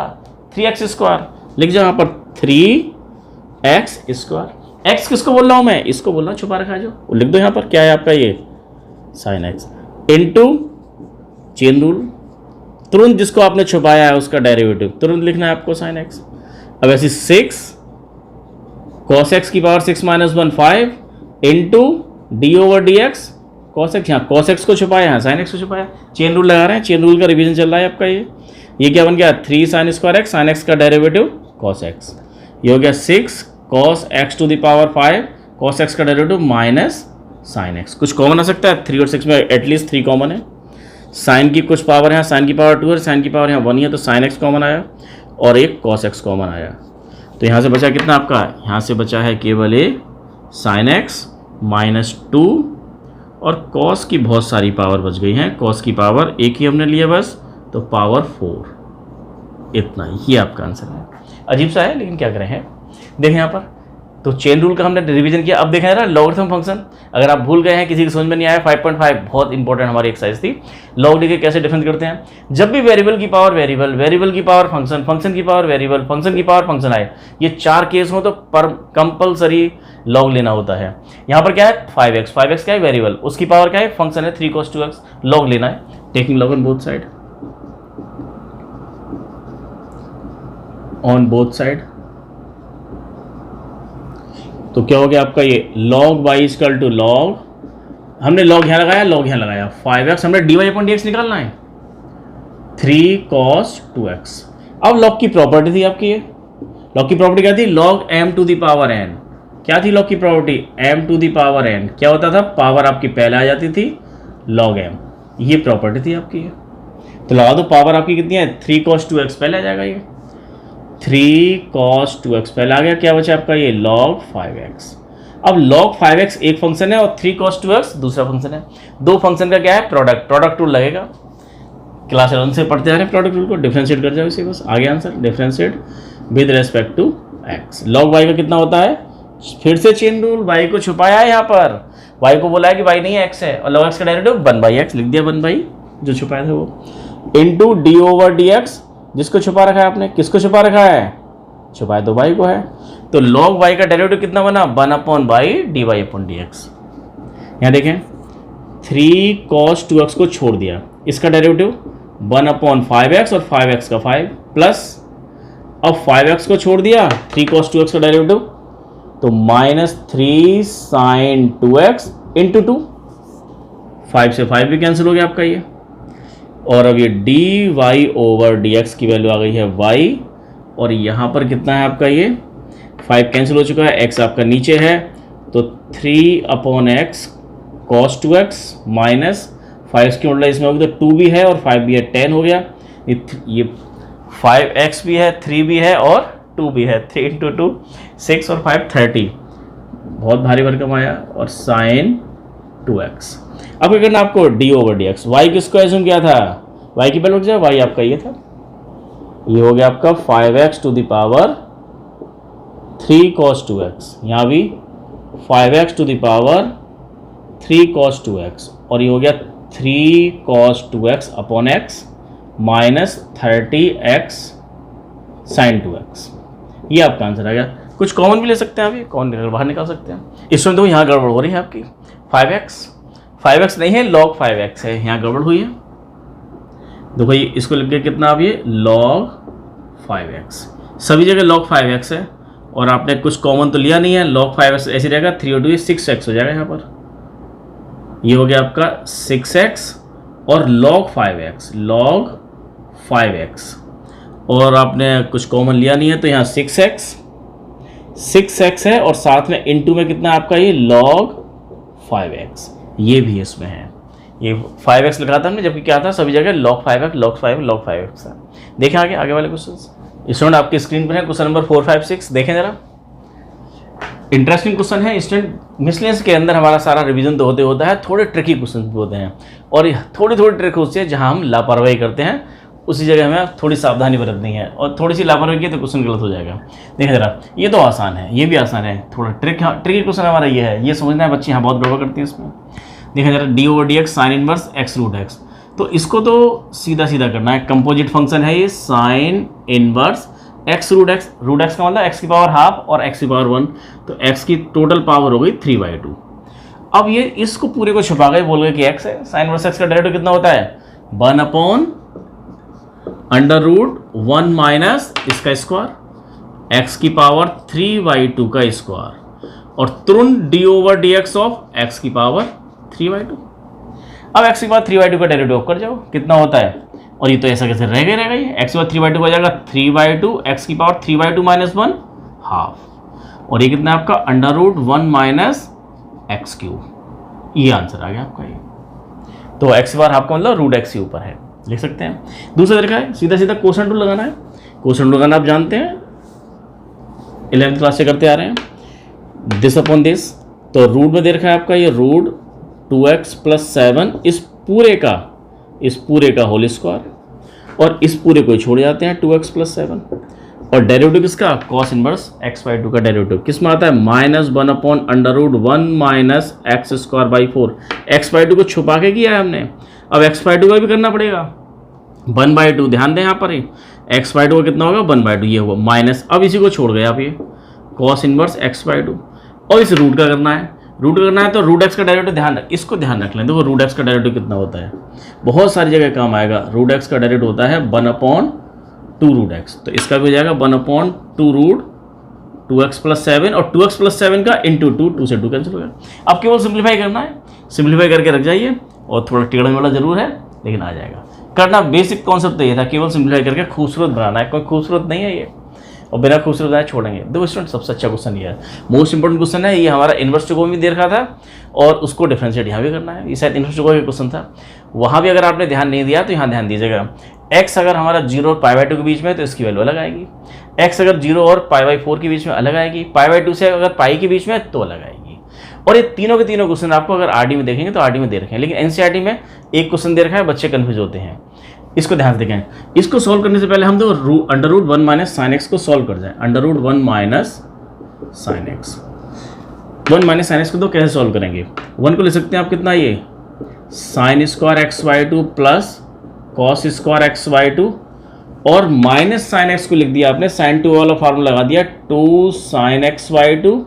3x²। लिख जाओ यहाँ पर 3x²। एक्स किसको बोल रहा हूँ मैं, इसको बोल रहा हूँ छुपा रखा है जो, लिख दो यहाँ पर क्या है आपका ये sine x into chain rule, तुरंत जिसको आपने छुपाया है उसका डेरिवेटिव तुरंत लिखना है आपको साइन एक्स। अब ऐसी 6 cos x की power 6 -1 5 into D over d x cos x, यहाँ कॉस एक्स को छुपाया, यहाँ साइन एक्स को छुपाया, चेन रूल लगा रहे हैं, चेन रूल का रिवीजन चल रहा है आपका। ये क्या बन गया 3 sin square x, sine x का डेरिवेटिव कॉस एक्स। ये हो गया 6 cos x to the power 5 cos x का डेरिवेटिव माइनस साइन एक्स। कुछ कॉमन आ सकता है, 3 और 6 में एटलीस्ट 3 कॉमन है। साइन की कुछ पावर है, साइन की पावर 2 है, साइन की पावर यहाँ 1 ही है, तो साइन एक्स कॉमन आया और एक cos x कॉमन आया। तो यहाँ से बचा कितना आपका, यहाँ से बचा है केवल ए साइन एक्स -2 और cos की बहुत सारी पावर बच गई हैं, cos की पावर एक ही हमने लिया बस, तो पावर 4। इतना ही आपका आंसर है। अजीब सा है लेकिन क्या करें है। देखें यहाँ पर तो चेन रूल का हमने रिवीजन किया। अब देखें ना लॉगरिथम फंक्शन, अगर आप भूल गए हैं, किसी की समझ में नहीं आया, 5.5 बहुत इंपॉर्टेंट हमारी एक्सरसाइज थी। लॉग डी के कैसे डिफरेंस करते हैं, जब भी वेरिएबल की पावर वेरिएबल, वेरिएबल की पावर फंक्शन, फंक्शन की पावर वेरिएबल, फंक्शन की पावर फंक्शन आए, ये 4 केस हो तो पर कंपल्सरी लॉग लेना होता है। यहाँ पर क्या है 5x, 5x क्या है वेरिएबल, उसकी पावर क्या है फंक्शन है 3 cos 2x, लॉग लेना है, taking log on both side, on both side. तो क्या हो गया आपका ये log y equal to log, हमने log यहाँ लगाया, log यहाँ लगाया, 5x हमने dy/dx निकालना है 3 cos 2x। अब log की प्रॉपर्टी थी आपकी, ये log की प्रॉपर्टी क्या थी, log m to the power n। क्या थी log की property, m to the power n। क्या होता था, पावर आपकी पहले आ जाती थी log m, ये प्रॉपर्टी थी आपकी। तो लगा दो पावर आपकी कितनी है 3 cos 2x, पहले आ जाएगा ये 3 cos 2x पहले आ गया, क्या बचा आपका ये log 5x। अब log 5x एक फंक्शन है और 3 cos 2x दूसरा फंक्शन है, दो फंक्शन का क्या है प्रोडक्ट रूल लगेगा। क्लास 11 से पढ़ते आ रहे हैं प्रोडक्ट रूल को, डिफरेंशिएट कर जाओ इसे, बस आगे answer differentiate with respect to x। log y का कितना होता है, फिर से चेन रूल, y को छुपाया है यहाँ पर, y को बोला है कि y नहीं है x है, और log x का डेरिवेटिव 1/x लिख दिया, 1 जो छुपाया था वो, into D over d x, जिसको छुपा रखा है आपने, किसको छुपा रखा है, छुपाया तो y को है, तो log y का डेरिवेटिव कितना बना 1/dy/dx। यहाँ देखें 3 cos 2x को छोड़ दिया, इसका डेरिवेटिव 1/5x और 5x का 5 प्लस, अब 5x को छोड़ दिया 3 cos 2x का डेरिवेटिव, तो -3 sin 2x इंटू 2, 5 से 5 भी कैंसिल हो गया आपका ये, और अब ये dy/dx की वैल्यू आ गई है y, और यहाँ पर कितना है आपका ये 5 कैंसिल हो चुका है, x आपका नीचे है, तो 3/x cos 2x माइनस 5 की मल्टीप्लाई इसमें होगी तो 2 भी है और 5 भी है, 10 हो गया। ये 5x भी है, 3 भी है और 2 भी है, 3 इंटू 2 6 और 5 30, बहुत भारी भरकम आया, और साइन 2x। अब क्या करना आपको dy/dx, y किसको एज्यूम किया था, y की वैल्यू क्या है, y आपका ये था, ये हो गया आपका 5x to the power 3 cos 2x, यहाँ भी 5x to the power 3 cos 2x और ये हो गया 3 cos 2x upon x minus 30x sin 2x। ये आपका आंसर आ गया। कुछ कॉमन भी ले सकते हैं आप, ये कॉमन बाहर निकाल सकते हैं। इसमें तो यहाँ गड़बड़ हो रही है आपकी 5x नहीं है log 5x है, यहाँ गड़बड़ हुई है। देखो ये इसको लिख के कितना आप ये log 5x, सभी जगह log 5x है और आपने कुछ कॉमन तो लिया नहीं है। log 5x ऐसे रहेगा, 3 और 2 6x हो जाएगा यहाँ पर। ये हो गया आपका 6x और log 5x और आपने कुछ कॉमन लिया नहीं है तो यहाँ 6x है और साथ में इनटू में कितना आपका ये log 5x, ये भी इसमें है। ये 5x लिखा था हमने, जबकि क्या था सभी जगह log 5x था। देखें आगे वाले क्वेश्चन स्टूडेंट आपकी स्क्रीन पर है। क्वेश्चन नंबर 4, 5, 6 देखें जरा। इंटरेस्टिंग क्वेश्चन है स्टूडेंट। मिसलेनियस के अंदर हमारा सारा रिवीजन तो होता है, थोड़े ट्रिकी क्वेश्चन भी होते हैं और थोड़ी ट्रिक होती है जहां हम लापरवाही करते हैं, उसी जगह हमें थोड़ी सावधानी बरतनी है और थोड़ी सी लापरवाही की तो क्वेश्चन गलत हो जाएगा। देखिए जरा, ये तो आसान है, ये भी आसान है, थोड़ा ट्रिकी क्वेश्चन हमारा ये है, ये समझना है। बच्चे यहाँ बहुत गड़बड़ करती है इसमें। देखिए जरा, d/dx साइन इनवर्स x√x, तो इसको तो सीधा करना है। कंपोजिट फंक्शन है ये साइन इनवर्स x√x, √x का मतलब x की पावर हाफ और x की पावर 1, तो x की टोटल पावर हो गई 3/2। अब ये इसको पूरे को छुपा गए, बोल गए कि x है। साइन इनवर्स x का डेरिवेटिव कितना होता है 1/√1 माइनस इसका स्क्वायर x की पावर 3/2 का स्क्वायर और तुरंत d/dx ऑफ x की पावर 3/2। अब x की पावर 3/2 का डेरिवेटिव कर जाओ, कितना होता है, और ये तो ऐसा कैसे रहेगा ये x की पावर 3/2 हो जाएगा 3/2 x की पावर 3/2 माइनस 1 हाफ, और ये कितना है आपका √1 माइनस x³। ये आंसर आ गया आपका ये। तो x की पावर हाफ का मतलब √x के ऊपर है, लिख सकते हैं। दूसरा तरीका है सीधा क्वोशंट रूल लगाना है। क्वोशंट रूल लगाना आप जानते हैं, 11th क्लास से करते आ रहे हैं। दिस अपॉन दिस, तो रूट में दे रखा है आपका ये √2x + 7 इस पूरे का होल स्क्वायर, और इस पूरे को छोड़ जाते हैं 2x + 7, और डेरिवेटिव किसका cos इनवर्स x/2 का डेरिवेटिव किस में आता है -1/√1 माइनस x² 4। x/2 को छुपा के किया है हमने, अब x/2 का भी करना पड़ेगा 1/2। ध्यान दें यहाँ पर ही x/2 का कितना होगा 1/2, ये हुआ माइनस। अब इसी को छोड़ गए आप ये cos इनवर्स x/2, और इस रूट का करना है। तो √x का डेरिवेटिव इसको ध्यान रख लें। देखो √x का डेरिवेटिव कितना होता है, बहुत सारी जगह काम आएगा। √x का डेरिवेटिव होता है 1/2√x, तो इसका भी हो जाएगा 1/2√2x + 7, और 2x + 7 का इंटू 2 से 2 कैंसिल हो गया। अब केवल सिंप्लीफाई करना है, सिंप्लीफाई करके रख जाइए, और थोड़ा टेढ़ा मेढ़ा जरूर है लेकिन आ जाएगा। करना बेसिक कॉन्सेप्ट तो ये था, केवल सिंप्लीफाई करके खूबसूरत बनाना है। कोई खूबसूरत नहीं है ये, और बिना खूबसूरत बनाए छोड़ेंगे। देखो स्टूडेंट, सबसे अच्छा क्वेश्चन ये है, मोस्ट इंपोर्टेंट क्वेश्चन है ये। हमारा इनवर्स जैकोबी भी दे रखा था और उसको डिफरेंशिएट यहाँ भी करना है। ये शायद इनवर्स जैकोबी क्वेश्चन था, वहाँ भी अगर आपने ध्यान नहीं दिया तो यहाँ ध्यान दीजिएगा। x अगर हमारा 0 और π/2 के बीच में है तो इसकी वैल्यू अलग आएगी। x अगर 0 और π/4 के बीच में अलग आएगी। π/2 से अगर पाई के बीच में है तो अलग आएगी। और ये तीनों के तीनों क्वेश्चन आपको अगर आरडी में देखेंगे तो आरडी में दे रखे हैं, लेकिन एनसीईआरटी में एक क्वेश्चन दे रखा है, बच्चे कन्फ्यूज होते हैं। इसको ध्यान से देखें। इसको सॉल्व करने से पहले हम तो √1 माइनस साइन एक्स को सॉल्व कर जाए। √1 minus sine x, 1 minus sine x को तो कैसे सॉल्व करेंगे, 1 को ले सकते हैं आप कितना, ये sin² x/2 plus cos² x/2, और माइनस साइन एक्स को लिख दिया आपने, sin 2 वाला फार्मूला लगा दिया, 2 sin x/2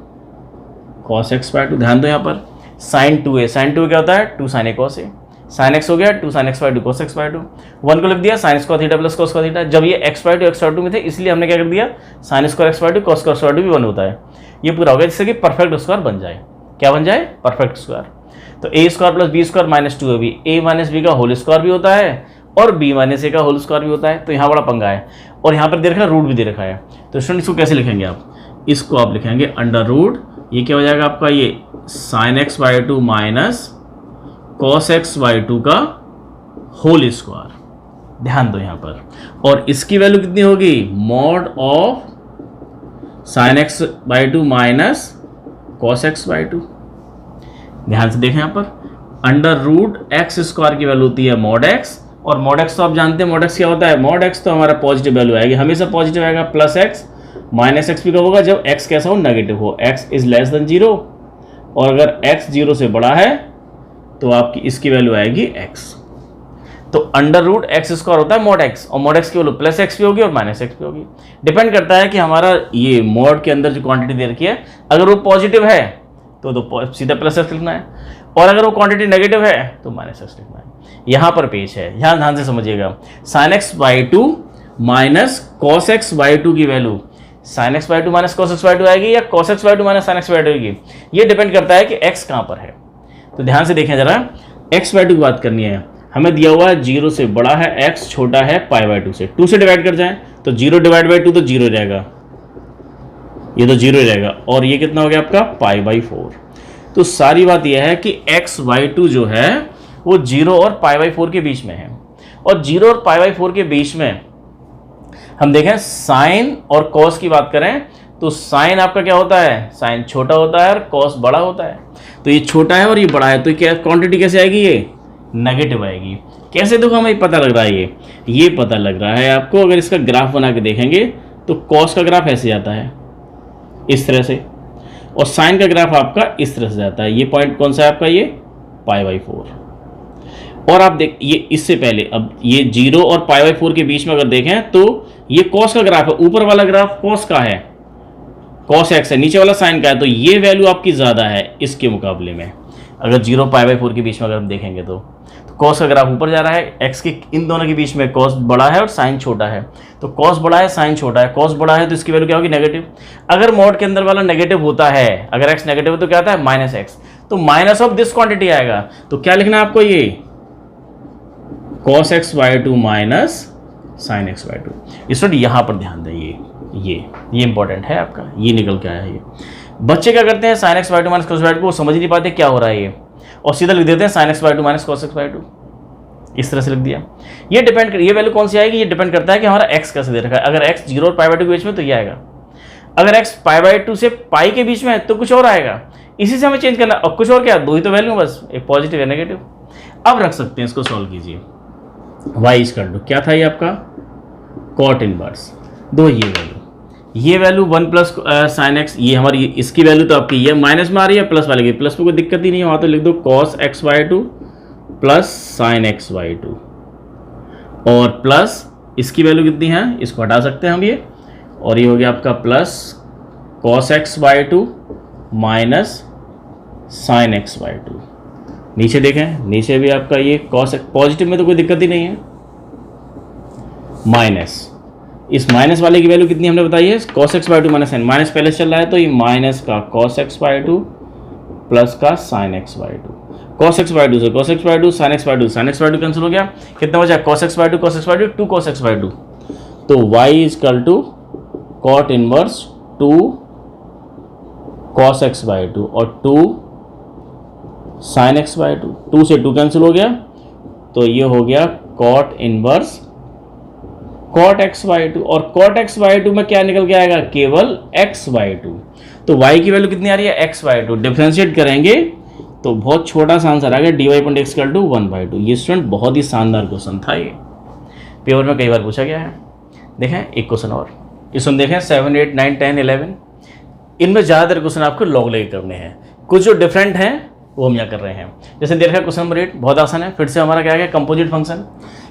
cos x/2। ध्यान दो यहाँ पर sin 2 है, sin 2 क्या होता है 2 sin a cos a, sin x हो गया 2 sin x/2 cos x/2। 1 को लिख दिया sin square theta plus cos square theta. जब ये x/2 में थे इसलिए हमने क्या कर दिया, sin square x/2 cos square x/2 भी 1 होता है। ये पूरा हो गया जिससे कि परफेक्ट स्क्वायर बन जाए। क्या बन जाए, परफेक्ट स्क्वायर। तो a² + b² - 2ab, a - b का होल स्क्वायर भी होता है और b - a का होल स्क्वायर भी होता है। तो यहाँ बड़ा पंगा है, और यहाँ पर दे रखा है रूट भी दे रखा है। तो स्टूडेंट इसको कैसे लिखेंगे आप, इसको आप लिखेंगे √, ये क्या हो जाएगा आपका, ये sin x/2 minus cos x/2 का होल स्क्वायर। ध्यान दो यहाँ पर, और इसकी वैल्यू कितनी होगी, mod of sin x/2 minus cos x/2। ध्यान से देखें यहाँ पर, √x² की वैल्यू होती है mod x, और mod x तो आप जानते हैं mod x क्या होता है, mod x तो हमारा पॉजिटिव वैल्यू आएगी, हमेशा पॉजिटिव आएगा, प्लस x माइनस एक्स भी कब होगा, जब x कैसा हो, नेगेटिव हो, x > 0, और अगर x 0 से बड़ा है तो आपकी इसकी वैल्यू आएगी x। तो अंडर रूट एक्स स्क्वायर होता है मॉड x, और मॉड x की वैल्यू प्लस एक्स भी होगी और माइनस एक्स भी होगी। डिपेंड करता है कि हमारा ये मॉड के अंदर जो क्वांटिटी दे रखी है अगर वो पॉजिटिव है तो सीधा प्लस एक्स लिखना है, और अगर वो क्वांटिटी नेगेटिव है तो माइनस एक्स लिखना है। यहाँ पर पेज है, यहाँ ध्यान से समझिएगा। Sine x by two minus cos x by two की value sine x by two minus cos x by two आएगी या cos x by two minus sine x by two आएगी, ये डिपेंड करता है कि एक्स कहाँ पर है। तो ध्यान से देखें जरा, एक्स बाई टू की बात करनी है, हमें दिया हुआ है 0 से बड़ा है x, छोटा है पाई बाई 2 से। 2 से डिवाइड कर जाएं तो 0 डिवाइड बाई 2 तो 0 रहेगा, ये तो 0 रहेगा, और ये कितना हो गया आपका पाई बाई 4। तो सारी बात यह है कि x बाई 2 जो है वो 0 और पाई बाई 4 के बीच में है, और 0 और पाई बाई 4 के बीच में हम देखें साइन और कॉस की बात करें तो साइन आपका क्या होता है, साइन छोटा होता है और कॉस बड़ा होता है। तो ये छोटा है और ये बड़ा है, तो क्या क्वांटिटी कैसे आएगी, ये नेगेटिव आएगी। कैसे देखो हमें पता लग रहा है, ये पता लग रहा है आपको, अगर इसका ग्राफ बना के देखेंगे तो कॉस का ग्राफ ऐसे जाता है इस तरह से, और साइन का ग्राफ आपका इस तरह से जाता है। ये पॉइंट कौन सा है आपका, ये पाई बाई 4। और आप देख ये इससे पहले, अब ये 0 और पाई बाई 4 के बीच में अगर देखें तो ये कॉस का ग्राफ है, ऊपर वाला ग्राफ कॉस का है, कॉस एक्स है, नीचे वाला साइन का है, तो ये वैल्यू आपकी ज़्यादा है इसके मुकाबले में। अगर 0 पाई बाई 4 के बीच में अगर हम देखेंगे तो कॉस का ग्राफ ऊपर जा रहा है, एक्स के इन दोनों के बीच में कॉस बड़ा है और साइन छोटा है, तो कॉस बड़ा है साइन छोटा है, कॉस बड़ा है तो इसकी वैल्यू क्या होगी, नेगेटिव। अगर मॉड के अंदर वाला नेगेटिव होता है, अगर एक्स नेगेटिव है तो क्या आता है माइनस एक्स, तो माइनस ऑफ दिस क्वांटिटी आएगा। तो क्या लिखना है आपको, ये cos x by 2 minus sine x by 2। इस वक्त यहाँ पर ध्यान दें, ये इंपॉर्टेंट है आपका, ये निकल के आया है। ये बच्चे क्या करते हैं, sine x by 2 minus cos by 2 को समझ नहीं पाते क्या हो रहा है ये, और सीधा लिख देते हैं sine x by 2 minus cos x by 2, इस तरह से लिख दिया। ये वैल्यू कौन सी आएगी, ये डिपेंड करता है कि हमारा एक्स कैसे दे रखा है। अगर एक्स 0 और पाई बाई 2 के बीच में तो ये आएगा, अगर एक्स पाई बाई 2 से पाई के बीच में है तो कुछ और आएगा। इसी से हमें चेंज करना, और कुछ और क्या, दो ही तो वैल्यू बस, एक पॉजिटिव या नेगेटिव। अब रख सकते हैं, इसको सॉल्व कीजिए। वाई इक्वल टू क्या था ये आपका, कॉट इनवर्स, दो ये वैल्यू 1 प्लस साइन एक्स, ये हमारी इसकी वैल्यू तो आपकी ये माइनस में आ रही है, प्लस वाले की प्लस में कोई दिक्कत ही नहीं है, वहाँ तो लिख दो cos x by 2 plus sign x by 2, और प्लस इसकी वैल्यू कितनी है, इसको हटा सकते हैं हम ये, और ये हो गया आपका plus cos x by 2 minus sine x by 2। नीचे देखें, नीचे भी आपका ये कॉस पॉजिटिव में तो कोई दिक्कत ही नहीं है, माइनस इस माइनस वाले की वैल्यू कितनी हमने बताई है, cos x by 2 minus sine, minus पहले चल रहा है तो ये माइनस का कॉस एक्स बाई 2 प्लस का sine x by 2, cos x by 2 से cos x by 2, sine x by 2, sine x by 2 cancel हो गया, कितना बचा, cos x by 2 cos x by 2 2 cos x by 2। तो y equal to cot inverse 2 cos x by 2 और 2 sine x by 2, 2 से 2 cancel हो गया, तो ये हो गया cot inverse cot x by 2, और कॉट एक्स बाई 2 में क्या निकल के आएगा, केवल एक्स बाई 2। तो y की वैल्यू कितनी आ रही है, एक्स बाई 2। डिफ्रेंशिएट करेंगे तो बहुत छोटा सा आंसर आ गया, dy point x equal to 1/2। ये स्टूडेंट बहुत ही शानदार क्वेश्चन था, ये पेपर में कई बार पूछा गया है। देखें एक क्वेश्चन और, इसमें देखें 7, 8, 9, 10, 11, इनमें ज़्यादातर क्वेश्चन आपको लॉग लेके करने हैं, कुछ जो डिफरेंट हैं वो हम यहाँ कर रहे हैं। जैसे दे रखा है क्वेश्चन नंबर 8, बहुत आसान है, फिर से हमारा क्या है, कंपोजिट फंक्शन।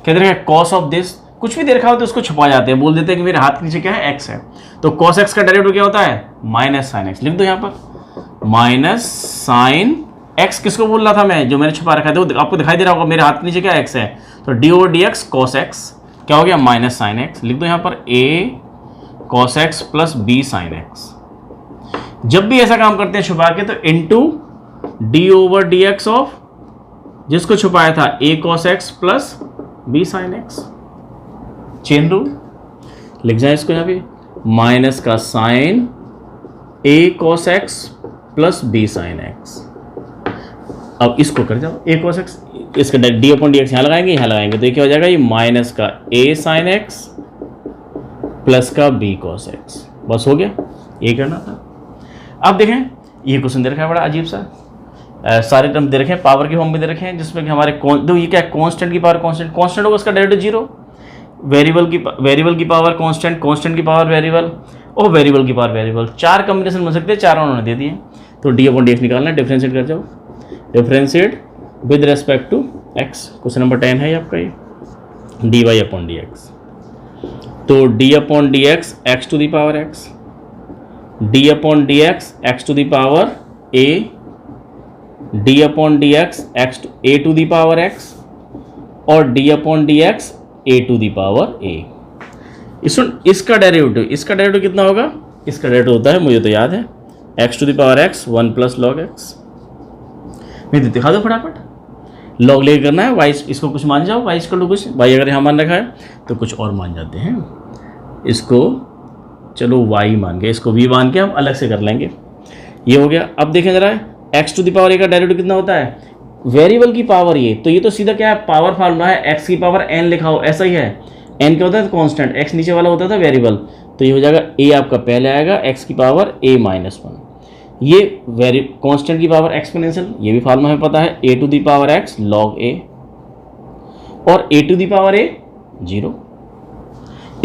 क्या दे रखा है, कॉस ऑफ दिस, कुछ भी दे रखा हो तो उसको छुपा जाते हैं, बोल देते हैं कि मेरे हाथ के नीचे क्या है, एक्स है, तो कॉस एक्स का डेरिवेटिव क्या होता है, माइनस साइन एक्स। लिख दो यहाँ पर माइनस साइन एक्स, किसको बोल रहा था मैं, जो मैंने छुपा रखा था, आपको दिखाई दे रहा होगा, मेरे हाथ के नीचे क्या एक्स है, तो D over d x cos x क्या हो गया, माइनस साइन एक्स। लिख दो यहाँ पर a cos x plus b sine x. जब भी ऐसा काम करते हैं छुपा के तो into d over d x of जिसको छुपाया था a cos x plus b sine x. Chain rule लिख जाए इसको यहाँ पे, माइनस का sine a cos x plus b sine x. अब इसको कर जाओ, ए कॉस एक्स, इसका डी अपॉन डी एक्स यहाँ लगाएंगे, तो ये क्या हो जाएगा, ये माइनस का ए साइन एक्स प्लस का बी कॉस एक्स। बस हो गया, ये करना था। अब देखें ये क्वेश्चन दे रखा है बड़ा अजीब सा, सारे टर्म दे रखे हैं, पावर की फॉर्म में दे रखे हैं, जिसमें कि हमारे दो ये क्या है, कांस्टेंट की पावर कांस्टेंट होगा, उसका डेरिवेटिव 0, वेरिएबल की पावर कांस्टेंट की पावर वेरिएबल और वेरिएबल की पावर वेरिएबल। 4 कॉम्बिनेशन बन सकते हैं, 4 उन्होंने दे दिए। तो डी अपॉन डी एक्स निकालना है, डिफ्रेंशिएट कर जाओ, differentiate with respect to x. Question number 10 है आपका ये, dy अपॉन डी एक्स। तो d upon d x x to the power x, d upon d x x to the power a, d upon d x x a to the power x, और d upon d x a to the power a। इसका derivative कितना होगा? इसका derivative होता है, मुझे तो याद है, x to the power x 1 plus log x। नहीं दिखा दो फटाफट, लॉग ले करना है, y इसको कुछ मान जाओ, y इसको कुछ, y अगर यहाँ मान रखा है तो कुछ और मान जाते हैं, इसको चलो y मान के, इसको v मान के हम अलग से कर लेंगे। ये हो गया। अब देखें जरा, x to the power a का डेरिवेटिव कितना होता है? वेरिएबल की पावर ये, तो ये तो सीधा क्या है, पावर फार्मूला है, x की पावर n लिखा हो, ऐसा ही है। n क्या होता है? कांस्टेंट, x नीचे वाला होता था वेरिएबल, तो ये हो जाएगा a आपका पहले आएगा, x की पावर a माइनस 1। ये कांस्टेंट की पावर एक्सपोनेंशियल, ये भी फार्मूला हमें पता है, a to the power x log a, और a to the power a 0।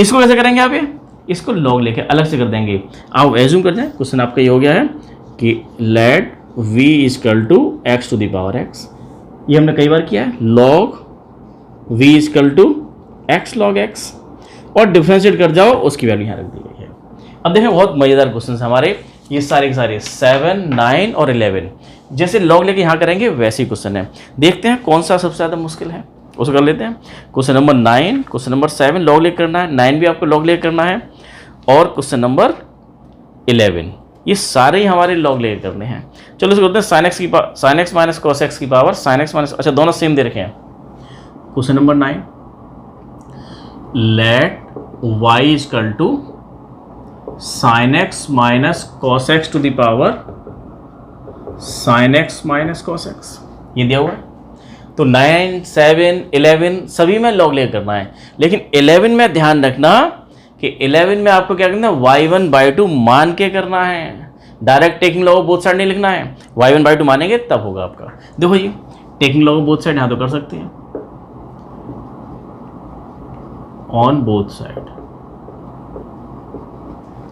इसको कैसे करेंगे आप? ये इसको log लेके अलग से कर देंगे। आप एज्यूम करते हैं क्वेश्चन आपका ये हो गया है कि let v equal to x to the power x, ये हमने कई बार किया है, log v equal to x log x, और डिफरेंशिएट कर जाओ, उसकी वैल्यू यहाँ रख दी गई है। अब देखें बहुत मज़ेदार क्वेश्चन है हमारे, ये सारे के सारे 7, 9 और 11 जैसे लॉग लेके यहाँ करेंगे वैसे ही क्वेश्चन है। देखते हैं कौन सा सबसे ज़्यादा मुश्किल है, उसको कर लेते हैं। Question number 9, question number 7 log लेके करना है, 9 भी आपको लॉग लेके करना है, और क्वेश्चन नंबर 11 ये सारे ही हमारे लॉग लेके करने हैं। चलो इसको करते हैं sine x minus cos x की पावर साइन एक्स माइनस, अच्छा दोनों सेम दे रखे हैं। Question number 9, let y equal to sine x minus cos x to the power sine x minus cos x, ये दिया हुआ है। तो 9, 7, 11 सभी में लॉग लेकर करना है, लेकिन 11 में ध्यान रखना कि 11 में आपको क्या करना है, y1/2 मान के करना है, direct taking log both side नहीं लिखना है, y1/2 मानेंगे तब होगा आपका। देखो ये टेकिंग लॉग बोथ साइड यहाँ तो कर सकते हैं, ऑन बोथ साइड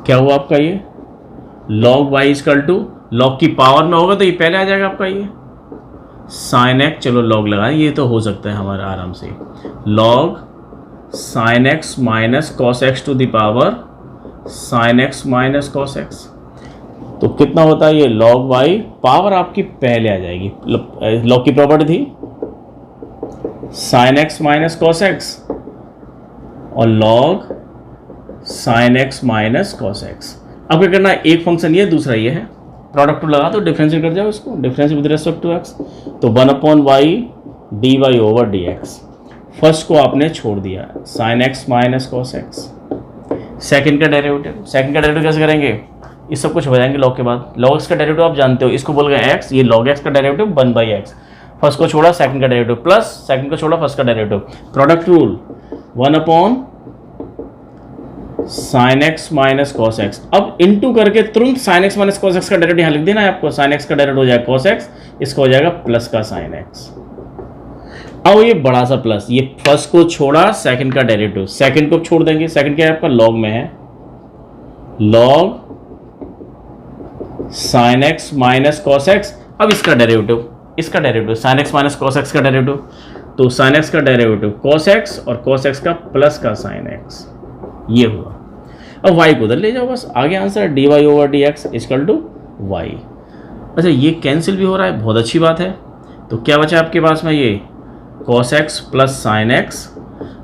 क्या हुआ आपका, ये log y equal to, log की पावर में होगा तो ये पहले आ जाएगा आपका ये साइन एक्स, चलो लॉग लगाएं, ये तो हो सकता है हमारा आराम से, log sine x minus cos x to the power sine x minus cos x. तो कितना होता है ये log y, पावर आपकी पहले आ जाएगी, लॉग की प्रॉपर्टी थी sign x minus cos x और log sine x minus cos x. अब क्या करना है, एक फंक्शन ये, दूसरा ये है, प्रोडक्ट लगा दो, डिफरेंशिएट कर जाओ इसको, differentiate with respect to x, तो 1/y dy over dx। First को आपने छोड़ दिया, sign x minus cos x. Second का डेरिवेटिव कैसे करेंगे, इस सब कुछ हो जाएंगे लॉग के बाद। लॉग एक्स का डेरिवेटिव आप जानते हो, इसको बोल गए एक्स, ये लॉग एक्स का डेरिवेटिव 1/x, फर्स्ट को छोड़ा सेकंड का डेरिवेटिव, प्लस सेकंड को छोड़ा फर्स्ट का derivative, product rule 1/ sign x minus cos x. अब इनटू करके तुरंत sign x minus cos x का डेरिवेटिव यहाँ लिख देना है आपको, साइन एक्स का डेरिवेटिव हो जाएगा कॉस एक्स, इसका हो जाएगा प्लस का साइन एक्स। अब ये बड़ा सा प्लस, ये फर्स्ट को छोड़ा सेकंड का डेरिवेटिव, सेकंड को छोड़ देंगे, सेकंड क्या है आपका लॉग में है, log sine x minus cos x. अब इसका derivative sign x minus cos x का डेरिवेटिव, तो साइन एक्स का डेरिवेटिव कॉस एक्स और कॉस एक्स का प्लस का साइन एक्स, ये हुआ। अब y को उधर ले जाओ, बस आगे answer dy over dx equal to y। अच्छा ये कैंसिल भी हो रहा है, बहुत अच्छी बात है। तो क्या बचा आपके पास में, ये cos x plus sine x.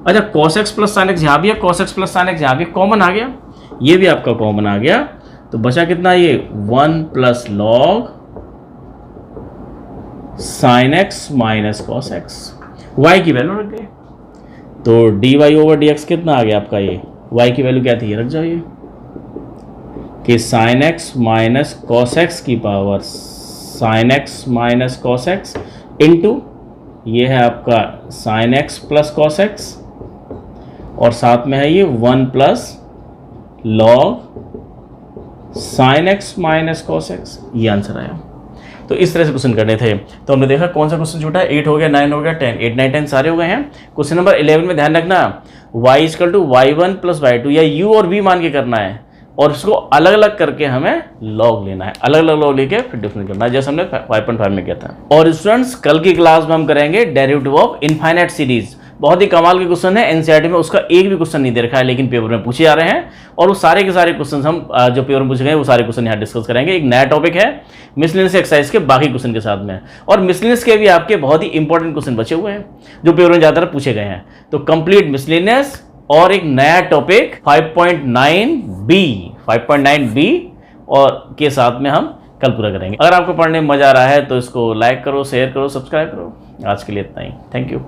अच्छा cos x plus sine x यहाँ भी है, cos x plus sine x यहाँ भी कॉमन आ गया, ये भी आपका कॉमन आ गया, तो बचा कितना, ये 1 plus log sine x minus cos x, y की वैल्यू रख गए, तो dy ओवर dx कितना आ गया आपका, ये y की वैल्यू क्या थी, ये रख जाओ, ये कि sine x minus cos x की power sine x minus cos x into ये है आपका sine x plus cos x, और साथ में है ये 1 plus log sine x minus cos x, ये आंसर आया। तो इस तरह से क्वेश्चन करने थे। तो हमने देखा कौन सा क्वेश्चन छूटा है, 8 हो गया, 9 हो गया, 10, 8, 9, 10 सारे हो गए हैं। क्वेश्चन नंबर 11 में ध्यान रखना y equal to y1 plus y2, या u और v मान के करना है, और इसको अलग अलग करके हमें लॉग लेना है, अलग अलग लॉग लेके फिर डिफरेंस करना है, जैसे हमने 5.5 में किया था। और स्टूडेंट्स कल की क्लास में हम करेंगे डेरिवेटिव ऑफ इनफाइनाइट सीरीज। बहुत ही कमाल के क्वेश्चन है, एनसीईआरटी में उसका एक भी क्वेश्चन नहीं दे रखा है लेकिन पेपर में पूछे जा रहे हैं, और वो सारे के सारे क्वेश्चन हम जो पेपर में पूछे गए वो सारे क्वेश्चन यहाँ डिस्कस करेंगे। एक नया टॉपिक है मिसलेनियस एक्सरसाइज के बाकी क्वेश्चन के साथ में, और मिसलेनियस के भी आपके बहुत ही इंपॉर्टेंट क्वेश्चन बचे हुए हैं जो पेपर में ज़्यादातर पूछे गए हैं। तो कंप्लीट मिसलेनियस और एक नया टॉपिक 5.9b और के साथ में हम कल पूरा करेंगे। अगर आपको पढ़ने में मजा आ रहा है तो इसको लाइक करो, शेयर करो, सब्सक्राइब करो। आज के लिए इतना ही, थैंक यू।